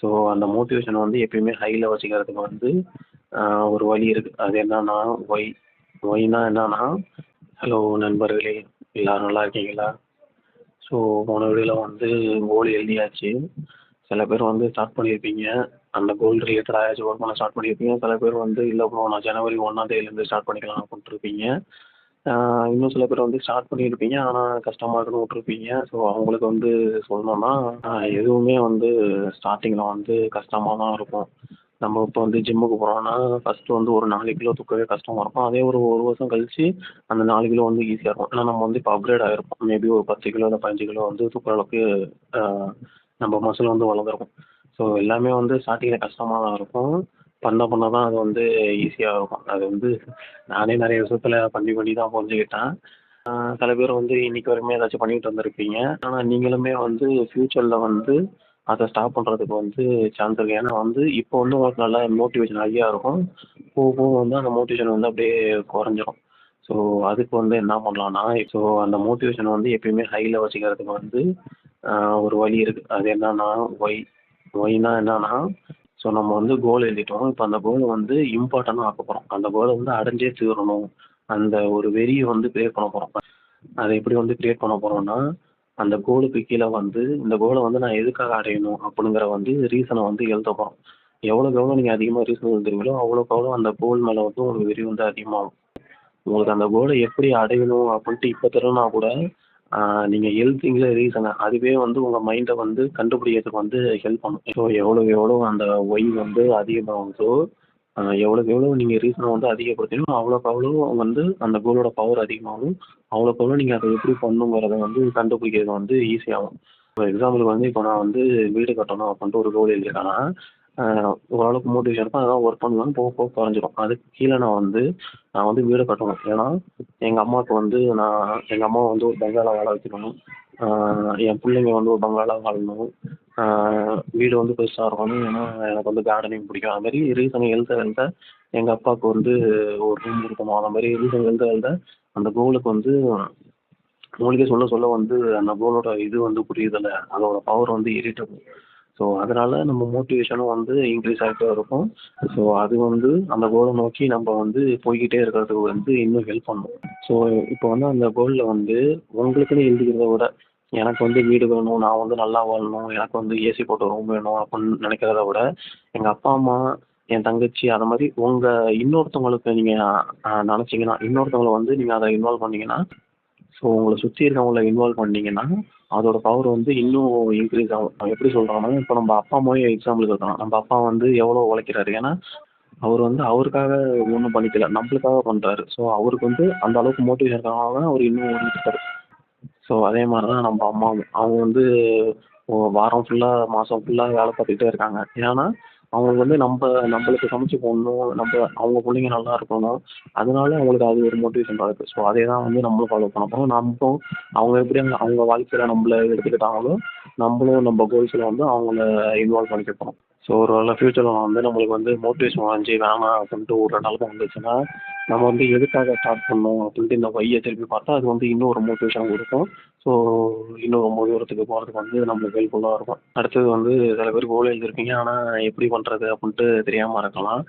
So அந்த motivation வந்து எப்பயுமே ஹையில் வச்சுக்கிறதுக்கு வந்து ஒரு வழி இருக்குது. அது என்னன்னா ஒய். ஒய்னா என்னன்னா, ஹலோ நண்பர்களே, எல்லாரும் நல்லா இருக்கீங்களா? ஸோ போன வீடியோவில் வந்து கோல் எழுதியாச்சு. சில பேர் வந்து ஸ்டார்ட் பண்ணியிருப்பீங்க. அந்த கோல் ரிலேட்டடாக ஏதாச்சும் ஒர்க் பண்ண ஸ்டார்ட் பண்ணியிருப்பீங்க. சில பேர் வந்து இல்லை ப்ரோ, நான் ஜனவரி 1ஆம் தேதியிலேருந்து ஸ்டார்ட் பண்ணிக்கலாம் அப்படின்ட்டு இருப்பீங்க. இன்னும் சில பேர் வந்து ஸ்டார்ட் பண்ணியிருப்பீங்க, ஆனால் கஷ்டமாக இருக்குன்னு விட்ருப்பீங்க. ஸோ அவங்களுக்கு வந்து சொல்லணும்னா, எதுவுமே வந்து ஸ்டார்டிங்கில் வந்து கஷ்டமாக தான் இருக்கும். நம்ம இப்போ வந்து ஜிம்முக்கு போகிறோம்னா ஃபஸ்ட்டு வந்து ஒரு 4 கிலோ தூக்கவே கஷ்டமாக இருக்கும். அதே ஒரு 1 வருஷம் கழிச்சு அந்த 4 கிலோ வந்து ஈஸியாக இருக்கும். ஏன்னா நம்ம வந்து இப்போ அப்கிரேட் ஆகிருப்போம். மேபி ஒரு 10 கிலோ இல்லை 15 கிலோ வந்து தூக்குற அளவுக்கு நம்ம மசில் வந்து வளர்ந்துருக்கும். ஸோ எல்லாமே வந்து ஸ்டார்டிங்கில் கஷ்டமாக தான் இருக்கும். பண்ண பண்ண தான் அது வந்து ஈஸியாக இருக்கும். அது வந்து நானே நிறைய விஷயத்தில் பண்ணி பண்ணி தான் புரிஞ்சுக்கிட்டேன். சில பேர் வந்து இன்னைக்கு வரைக்குமே ஏதாச்சும் பண்ணிட்டு வந்திருப்பீங்க. ஆனால் நீங்களுமே வந்து ஃப்யூச்சரில் வந்து அதை ஸ்டாப் பண்ணுறதுக்கு வந்து சான்ஸ் இருக்கு. ஏன்னா வந்து இப்போ வந்து உங்களுக்கு நல்ல மோட்டிவேஷன் ஹையாக இருக்கும். போக போக வந்து அந்த மோட்டிவேஷன் வந்து அப்படியே குறைஞ்சிரும். ஸோ அதுக்கு வந்து என்ன பண்ணலான்னா, ஸோ அந்த மோட்டிவேஷன் வந்து எப்பயுமே ஹையில் வச்சுக்கிறதுக்கு வந்து ஒரு வழி இருக்குது. அது என்னன்னா ஒய். ஒய்னா என்னன்னா, ஸோ நம்ம வந்து கோல் எழுதிட்டோம். இப்போ அந்த கோலை வந்து இம்பார்ட்டண்ட்டாக ஆக்க போகிறோம். அந்த கோலை வந்து அடைஞ்சே தீரணும். அந்த ஒரு வெறியை வந்து கிரியேட் பண்ண போகிறோம். அதை எப்படி வந்து கிரியேட் பண்ண போகிறோம்னா, அந்த கோலுக்கு கீழே வந்து இந்த கோலை வந்து நான் எதுக்காக அடையணும் அப்படிங்கிற வந்து ரீசனை வந்து எழுத போகிறோம். எவ்வளோக்கு எவ்வளோ நீங்கள் அதிகமாக ரீசன் எழுதுறீங்களோ அவ்வளோக்கு எவ்வளோ அந்த கோல் மேலே வந்து உங்களுக்கு வெறி வந்து அதிகமாகும். உங்களுக்கு அந்த கோலை எப்படி அடையணும் அப்படின்ட்டு இப்போ தெரியலனா கூட நீங்கள் எழுதுறீங்களே ரீசனை, அதுவே வந்து உங்கள் மைண்டை வந்து கண்டுபிடிக்கிறதுக்கு வந்து ஹெல்ப் பண்ணும். ஸோ எவ்வளோக்கு எவ்வளோ அந்த ஒய் வந்து அதிகமாகுதோ, எவ்வளோக்கு எவ்வளோ நீங்கள் ரீசனை வந்து அதிகப்படுத்தணும் அவ்வளோக்கு அவ்வளோ வந்து அந்த கோலோட பவர் அதிகமாகும். அவ்வளோக்கு எவ்வளோ நீங்கள் அதை எப்படி பண்ணணுங்கிறத வந்து கண்டுபிடிக்கிறது வந்து ஈஸியாகும். இப்போ எக்ஸாம்பிளுக்கு வந்து இப்போ நான் வந்து வீடு கட்டணும் அப்படின்ட்டு ஒரு கோல் எழுதியிருக்கேன்னா, ஓரளவுக்கு மோட்டிவேஷன் இருக்கும். அதெல்லாம் ஒர்க் பண்ணுவேன். போக போக குறைஞ்சிரும். அதுக்கு கீழே நான் வந்து வீடு கட்டணும். ஏன்னா எங்கள் அம்மாவுக்கு வந்து எங்கள் அம்மாவை வந்து ஒரு பங்களால வாழ வைக்கணும். என் பிள்ளைங்க வந்து ஒரு பங்களால வாழணும். வீடு வந்து பெருசாக இருக்கணும். ஏன்னா எனக்கு வந்து கார்டனிங் பிடிக்கும். அது மாதிரி ரீசன் எழுத எழுத எங்கள் அப்பாவுக்கு வந்து ஒரு ரூம் இருக்கணும். அந்த மாதிரி ரீசன் எழுத எழுத அந்த கோலுக்கு வந்து உங்களுக்கே சொல்ல சொல்ல வந்து அந்த கோலோட இது வந்து புரியுதில்ல, அதோட பவர் வந்து ஏறிட்டு இருக்கும். ஸோ அதனால நம்ம மோட்டிவேஷனும் வந்து இன்க்ரீஸ் ஆகிட்டே இருக்கும். ஸோ அது வந்து அந்த கோலை நோக்கி நம்ம வந்து போய்கிட்டே இருக்கிறதுக்கு வந்து இன்னும் ஹெல்ப் பண்ணும். ஸோ இப்போ வந்து அந்த கோலில் வந்து உங்களுக்குன்னு எழுதிக்கிறத விட, எனக்கு வந்து வீடு வேணும், நான் வந்து நல்லா வாழணும், எனக்கு வந்து ஏசி போட்ட ரூம் வேணும் அப்படின்னு நினைக்கிறத விட, எங்கள் அப்பா அம்மா, என் தங்கச்சி அது மாதிரி இன்னொருத்தவங்களுக்கு நீங்கள் நினச்சிங்கன்னா, இன்னொருத்தவங்களை வந்து நீங்கள் அதை இன்வால்வ் பண்ணீங்கன்னா, ஸோ உங்களை சுற்றி இருக்கவங்கள இன்வால்வ் பண்ணீங்கன்னா, அதோட பவர் வந்து இன்னும் இன்க்ரீஸ் ஆகும். நான் எப்படி சொல்கிறேன்னா, இப்போ நம்ம அப்பா அம்மாவே எக்ஸாம்பிளுக்கு இருக்கலாம். நம்ம அப்பா வந்து எவ்வளோ உழைக்கிறாரு. ஏன்னா, அவர் வந்து அவருக்காக ஒன்றும் பண்ணிக்கல. நம்மளுக்காக பண்ணுறாரு. ஸோ அவருக்கு வந்து அந்த அளவுக்கு மோட்டிவேஷன் இருக்கறனால தான் அவர் இன்னும் ஓடிட்டுருக்காரு. ஸோ அதே மாதிரி தான் நம்ம அம்மாவும். அவங்க வந்து வாரம் ஃபுல்லாக, மாதம் ஃபுல்லாக வேலை பார்த்துக்கிட்டே இருக்காங்க. ஏன்னா, அவங்களுக்கு வந்து நம்மளுக்கு சமைச்சு போடணும், அவங்க பிள்ளைங்க நல்லா இருக்கணும். அதனால அவங்களுக்கு அது ஒரு மோட்டிவேஷன் இருக்கு. ஸோ அதே தான் வந்து நம்மளும் ஃபாலோ பண்ண போறோம். நம்மளும் அவங்க எப்படி அவங்க வாழ்க்கையில நம்மள எடுத்துக்கிட்டாங்களோ, நம்மளும் நம்ம கோல்ஸில் வந்து அவங்கள இன்வால்வ் பண்ணிக்க போறோம். ஸோ ஒரு வேளை ஃப்யூச்சரில் வந்து நம்மளுக்கு வந்து மோட்டிவேஷன் வாங்கி வேணாம் அப்படின்ட்டு ஒரு நிலமை வந்துச்சுன்னா, நம்ம வந்து எதுக்காக ஸ்டார்ட் பண்ணோம் அப்படின்ட்டு இந்த வையை திருப்பி பார்த்தா அது வந்து இன்னும் ஒரு மோட்டிவேஷன் கொடுக்கும். ஸோ இன்னும் ரொம்ப தூரத்துக்கு போகிறதுக்கு வந்து நம்மளுக்கு ஹெல்ப்ஃபுல்லாக இருக்கும். அடுத்தது வந்து சில பேர் கோல் எழுதியிருப்பீங்க, ஆனால் எப்படி பண்ணுறது அப்படின்ட்டு தெரியாமல் இருக்கலாம்.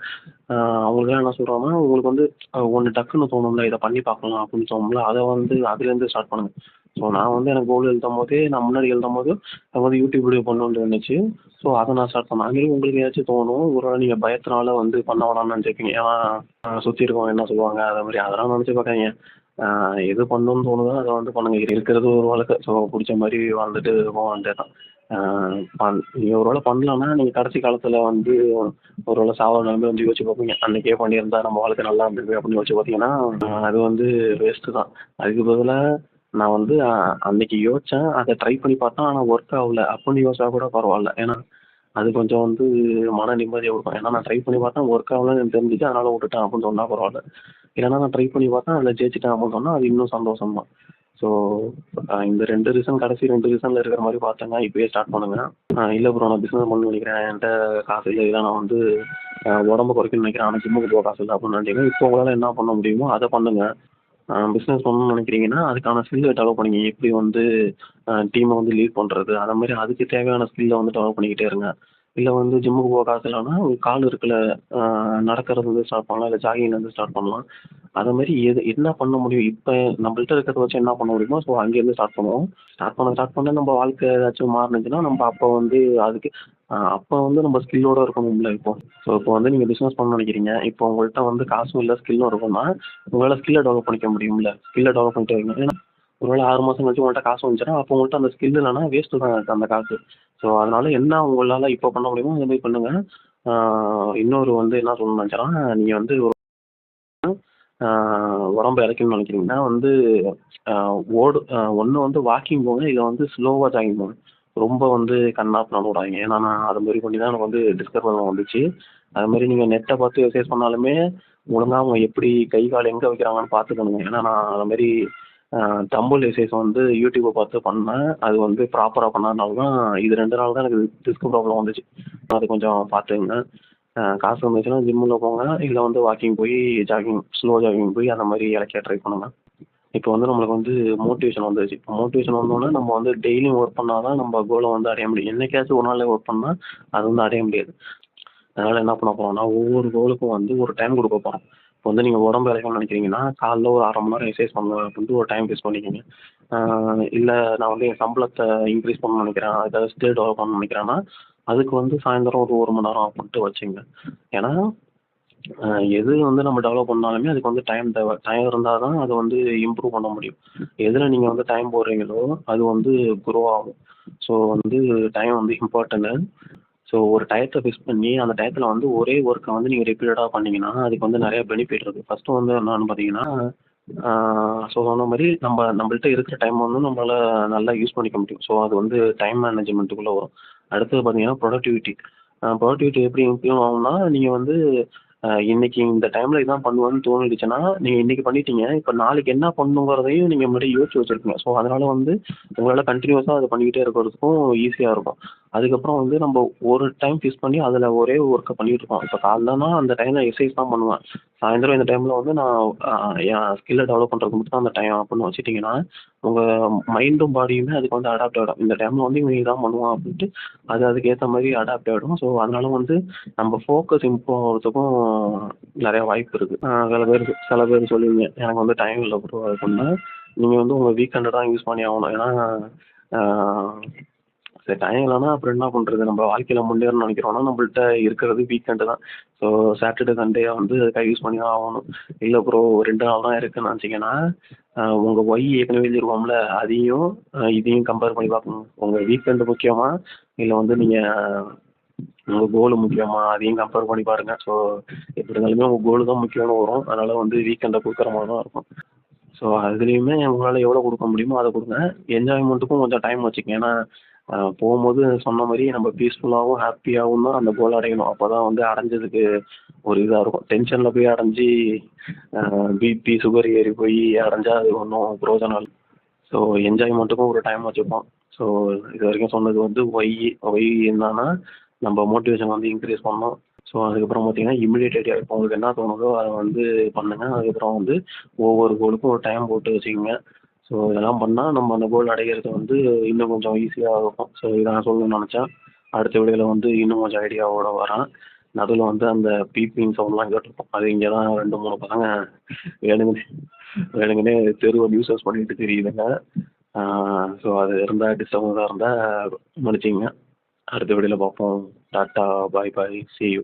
அவங்களுக்குலாம் என்ன சொல்கிறோன்னா, உங்களுக்கு வந்து ஒன்று டக்குன்னு தோணும்ல, இதை பண்ணி பார்க்கலாம் அப்படின்னு தோணும்ல, அதை வந்து அதுலேருந்து ஸ்டார்ட் பண்ணுங்க. ஸோ நான் வந்து எனக்கு கோல் எழுதும்போதே, நான் முன்னாடி எழுதும்போது நான் வந்து யூடியூப் வீடியோ பண்ணணும்னு இருந்துச்சு. ஸோ அதை நான் ஸ்டார்ட் பண்ணேன். அதுமாரி உங்களுக்கு ஏதாச்சும் தோணும், ஒரு வேளை நீங்கள் பயத்தினால வந்து பண்ண வேணாம்னு நினச்சிருப்பீங்க. ஏன்னா சுற்றி இருக்கவங்க என்ன சொல்லுவாங்க, அதை மாதிரி அதெல்லாம் நினச்சி பார்க்காதீங்க. எது பண்ணணும்னு தோணுதோ அதை வந்து பண்ணுங்க. இருக்கிறது ஒரு வாழ்க்கை. ஸோ பிடிச்ச மாதிரி வாழ்ந்துட்டு போக வேண்டியதுதான். நீங்கள் ஒரு வேளை பண்ணலன்னா, நீங்கள் கடைசி காலத்தில் வந்து ஒரு வேளை சாவர நிலைமை வந்து யோசிச்சு பார்ப்பீங்க. அன்றைக்கே பண்ணியிருந்தா நம்ம வாழ்க்கை நல்லா இருந்திருக்கு அப்படின்னு யோசிச்சு பார்த்தீங்கன்னா, அது வந்து வேஸ்ட்டு தான். அதுக்கு பதிலாக நான் வந்து அன்னைக்கு யோசிச்சேன், அதை ட்ரை பண்ணி பார்த்தேன், ஆனால் ஒர்க் ஆகல அப்படின்னு யோசிச்சா கூட பரவாயில்ல. ஏன்னா அது கொஞ்சம் வந்து மன நிம்மதியாக கொடுக்கும். ஏன்னா நான் ட்ரை பண்ணி பார்த்தேன், ஒர்க் ஆகலன்னு எனக்கு தெரிஞ்சுச்சு, அதனால விட்டுட்டேன் அப்படின்னு சொன்னால் பரவாயில்ல. இல்லைன்னா நான் ட்ரை பண்ணி பார்த்தேன், அதில் ஜெயிச்சிட்டேன் அப்படின்னு சொன்னால் அது இன்னும் சந்தோஷம் தான். ஸோ இந்த 2 ரீசன், கடைசி 2 ரீசனில் இருக்கிற மாதிரி பார்த்தேங்க, இப்போயே ஸ்டார்ட் பண்ணுங்க. இல்லை ப்ரோ, நான் பிஸ்னஸ் பண்ணணும்னு நினைக்கிறேன், என்கிட்ட காசு இல்லை, இல்லை நான் வந்து உடம்பு குறைக்கணும்னு நினைக்கிறேன், ஆனால் ஜிம்முக்கு போக காசு இல்லை அப்படின்னு நினைக்கிறீங்க. இப்போ உங்களால் என்ன பண்ண முடியுமோ அதை பண்ணுங்க. பிஸ்னஸ் பண்ணணும்னு நினைக்கிறீங்கன்னா, அதுக்கான ஸ்கில்லை டெவலப் பண்ணிங்க. எப்படி வந்து டீமை வந்து லீட் பண்ணுறது, அதை மாதிரி அதுக்கு தேவையான ஸ்கில்லை வந்து டெவலப் பண்ணிக்கிட்டே இருங்க. இல்ல வந்து ஜிம்முக்கு போக காசு இல்லன்னா, கால் இருக்குல்ல நடக்கிறதுலேருந்து ஸ்டார்ட் பண்ணலாம். இல்ல ஜாகிங்லேருந்து ஸ்டார்ட் பண்ணலாம். அது மாரி என்ன பண்ண முடியும்? இப்ப நம்மள்ட்ட இருக்கிறத வச்சு என்ன பண்ண முடியுமோ, ஸோ அங்கேருந்து ஸ்டார்ட் பண்ணுவோம். ஸ்டார்ட் பண்ண நம்ம வாழ்க்கை ஏதாச்சும் மாறுனுச்சுன்னா, நம்ம அப்போ வந்து அதுக்கு அப்போ வந்து நம்ம ஸ்கில்லோட இருக்கணும்ல இப்போ. ஸோ இப்போ வந்து நீங்க பிசினஸ் பண்ணணும்னு நெனைக்கிறீங்க. இப்போ உங்கள்ட்ட வந்து காசும் இல்ல, ஸ்கில்லும் இருக்குன்னா, உங்களால ஸ்கில்ல டெவலப் பண்ணிக்க முடியும்ல. ஸ்கில்ல டெவலப் பண்ணிட்டு வைங்க. ஏன்னா, ஒருவேள 6 மாசம் கழிச்சு உங்கள்ட்ட காசு வந்துச்சுன்னா, அப்போ உங்கள்ட்ட அந்த ஸ்கில் இல்லன்னா வேஸ்ட்டு தான் அந்த காசு. ஸோ அதனால என்ன உங்களால இப்போ பண்ண முடியுமோ, அந்த மாரி பண்ணுங்க. ஆ இன்னொரு வந்து என்ன சொல்லணும்னு நெனச்சேன்னா, நீங்க வந்து ஆ உடம்ப இளைக்கணும்னு நினைக்கிறீங்கன்னா வந்து ஆ ஒண்ணு வந்து வாக்கிங் போங்க. இல்ல வந்து ஸ்லோவா ஜாகிங் போங்க. ரொம்ப வந்து கன்னாபின்னான்னு ஓடாதீங்க. ஏன்னா நான் அது மாரி பண்ணி தான் எனக்கு வந்து டிஸ்கவர்லாம் வந்துச்சு. அது மாரி நீங்க நெட்ட பார்த்து எக்சர்சைஸ் பண்ணாலுமே, ஒழுங்கா அவங்க எப்படி கை, கால் எங்க வைக்கிறாங்கன்னு பார்த்துக்கணுங்க. ஏன்னா நான் அது மாரி தம்பல் எக்சர்சைஸ் வந்து யூடியூப பார்த்து பண்ணேன். அது வந்து ப்ராப்பரா பண்ணாதனால தான் இது 2 நாள் தான் எனக்கு டிஸ்க் ப்ராப்ளம் வந்துச்சு. அது கொஞ்சம் பார்த்துக்கங்க. காசு வந்துச்சுன்னா ஜிம்முல போங்க. இல்ல வந்து வாக்கிங் போய் ஸ்லோ ஜாகிங் போய் அந்த மாரி இளைக்க ட்ரை பண்ணுங்க. இப்போ வந்து நம்மளுக்கு வந்து மோட்டிவேஷன் வந்துருச்சு. இப்போ மோட்டிவேஷன் வந்தோனே நம்ம வந்து டெய்லியும் ஒர்க் பண்ணா தான் நம்ம கோல வந்து அடைய முடியும். என்னைக்காச்சும் ஒரு நாள்ல ஒர்க் பண்ணா அது வந்து அடைய முடியாது. அதனால என்ன பண்ண போறோம்னா, ஒவ்வொரு கோலுக்கும் வந்து ஒரு டைம் குடுக்க போறோம். இப்போ வந்து நீங்க உடம்பு இளைக்கணும்னு நினைக்கிறீங்கன்னா, காலைல ஒரு 1/2 மணி நேரம் எக்சர்சைஸ் பண்ணுவேன் அப்படின்ட்டு ஒரு டைம் ஃபிக்ஸ் பண்ணிக்கங்க. ஆ இல்ல நான் வந்து என் சம்பளத்த இன்க்ரீஸ் பண்ணணும்னு நினைக்கிறேன். ஏதாவது ஸ்கில் டெவலப் பண்ணணும்னு நினைக்கிறேன்னா, அதுக்கு வந்து சாயந்தரம் ஒரு 1 மணி நேரம் அப்படின்ட்டு வச்சுக்கங்க. ஏன்னா அ எது வந்து நம்ம டெவலப் பண்ணாலுமே அதுக்கு வந்து டைம் தேவை. டைம் இருந்தா தான் அத வந்து இம்ப்ரூவ் பண்ண முடியும். எதுல நீங்க வந்து டைம் போடுறீங்களோ, அது வந்து குரோ ஆகும். ஸோ வந்து டைம் வந்து இம்பார்ட்டன்ட்டு. ஸோ ஒரு டயத்த ஃபிக்ஸ் பண்ணி, அந்த டயத்துல வந்து ஒரே ஒர்க்க வந்து நீங்க ரிப்பீட்டடா பண்ணீங்கன்னா, அதுக்கு வந்து நெறைய பெனிஃபிட் இருக்கு. ஃபர்ஸ்ட்டு வந்து என்னன்னு பார்த்தீங்கன்னா, ஆ சொன்ன மாரி நம்மள்ட்ட இருக்கிற டைம் வந்து நம்மளால நல்லா யூஸ் பண்ணிக்க முடியும். ஸோ அது வந்து டைம் மேனேஜ்மென்ட்டுக்குள்ள வரும். அடுத்தது பார்த்தீங்கன்னா, புரொடக்டிவிட்டி. புரொடக்டிவிட்டி எப்படி இம்ப்ரூவ் ஆகும்னா, நீங்க வந்து இன்னைக்கு இந்த டைம்ல இதான் பண்ணுவேன்னு தோணிடுச்சுன்னா, நீங்க இன்னைக்கு பண்ணிட்டீங்க. இப்ப நாளைக்கு என்ன பண்ணணுங்கிறதையும் நீங்க முன்னாடியே யோசிச்சு வச்சிருப்பீங்க. ஸோ அதனால வந்து உங்களால கன்டினியூஸா அத பண்ணிக்கிட்டே இருக்கிறதுக்கும் ஈஸியா இருக்கும். அதுக்கப்புறம் வந்து நம்ம ஒரு டைம் ஃபிக்ஸ் பண்ணி அதில ஒரே ஒர்க்க பண்ணிட்டு இருக்கோம். இப்ப காலைலனா அந்த டைம்ல எக்சர்சைஸ் தான் பண்ணுவேன். சாயந்தரம் இந்த டைம்ல வந்து நான் என் ஸ்கில்ல டெவலப் பண்றதுக்கு மட்டும் தான் அந்த டைம் அப்படின்னு வச்சுட்டீங்கன்னா, உங்க மைண்டும், பாடியுமே அதுக்கு வந்து அடாப்ட் ஆயிடும். இந்த டைம்ல வந்து இவன் இதான் பண்ணுவான் அப்படின்ட்டு, அது அதுக்கு ஏத்த மாரி அடாப்ட் ஆயிடும். ஸோ அதனால வந்து நம்ம ஃபோக்கஸ் இம்ப்ரூவ் ஆகுறதுக்கும் நெறைய வாய்ப்பு இருக்கு. சில பேர் சொல்லுவீங்க, எனக்கு வந்து டைம் இல்ல ப்ரோ அப்படின்னா, நீங்க வந்து உங்க வீக்கெண்ட தான் யூஸ் பண்ணி ஆகணும். ஏன்னா, ஆ சரி டைம் இல்லன்னா அப்புறம் என்ன பண்றது? நம்ம வாழ்க்கையில முன்னேறணும்னு நெனைக்கிறோம்னா, நம்மள்ட்ட இருக்கிறது வீக்கெண்டு தான். ஸோ சாட்டர்டே, சண்டே வந்து அதுக்காக யூஸ் பண்ணி தான் ஆகணும். இல்ல ப்ரோ 2 நாள் தான் இருக்குன்னு நெனச்சீங்கன்னா, உங்க ஒய் ஏற்கனவே எழுதிருக்கோம்ல, அதையும் இதையும் கம்பேர் பண்ணி பார்க்கணும். உங்க வீக்கெண்டு முக்கியமா? இல்ல வந்து நீங்க உங்க கோல் முக்கியமா? அதையும் கம்பேர் பண்ணி பாருங்க. ஸோ எப்படி இருந்தாலுமே உங்க கோல் தான் முக்கியம்னு வரும். அதனால வந்து வீக்கெண்ட குடுக்குற மாரி தான் இருக்கும். ஸோ அதுலயுமே உங்களால எவ்வளோ குடுக்க முடியுமோ அத குடுங்க. என்ஜாய்மென்ட்டுக்கும் கொஞ்சம் டைம் வச்சுக்கங்க. ஏன்னா, போம்போது சொன்ன மாரி நம்ம பீஸ்ஃபுல்லாவும், ஹேப்பியாவும் தான் அந்த கோல் அடையணும். அப்பதான் வந்து அடைஞ்சதுக்கு ஒரு இதா இருக்கும். டென்ஷன்ல போய் அடைஞ்சு அ பிபி, சுகர் ஏறி போய் அடைஞ்சா அது ஒண்ணும் பிரயோஜனம் இல்ல. ஸோ என்ஜாய்மென்ட்டுக்கும் ஒரு டைம் வச்சுப்போம். ஸோ இதுவரைக்கும் சொன்னது வந்து ஒய். ஒய் என்னன்னா, நம்ம மோட்டிவேஷன் வந்து இன்க்ரீஸ் பண்ணணும். ஸோ அதுக்கப்புறம் பார்த்தீங்கன்னா, இமிடியேட் ஐடியா இப்போ உங்களுக்கு என்ன தோணுதோ அத வந்து பண்ணுங்க. அதுக்கப்புறம் வந்து ஒவ்வொரு கோலுக்கும் ஒரு டைம் போட்டு வச்சுக்கங்க. ஸோ இதெல்லாம் பண்ணா நம்ம அந்த கோல் அடையறது வந்து இன்னும் கொஞ்சம் ஈஸியா இருக்கும். ஸோ இத நான் சொல்லணும்னு நெனச்சேன். அடுத்த வீடியோல வந்து இன்னும் கொஞ்சம் ஐடியாவோட வரேன். நடுவுல வந்து அந்த பீப்பிங் சவுண்ட்லாம் கேட்டுருக்கும். அது இங்க தான் 2, 3 பசங்க வேணுங்கனே வேணுங்கனே தெருவ நியூசஸ் பண்ணிட்டு திரியுதுங்க. ஆ ஸோ அது இருந்தா டிஸ்டர்பன்ஸா இருந்தா மன்னிச்சுக்கங்க. அடுத்த வீடியோல பார்ப்போம். Tata, bye bye. C you.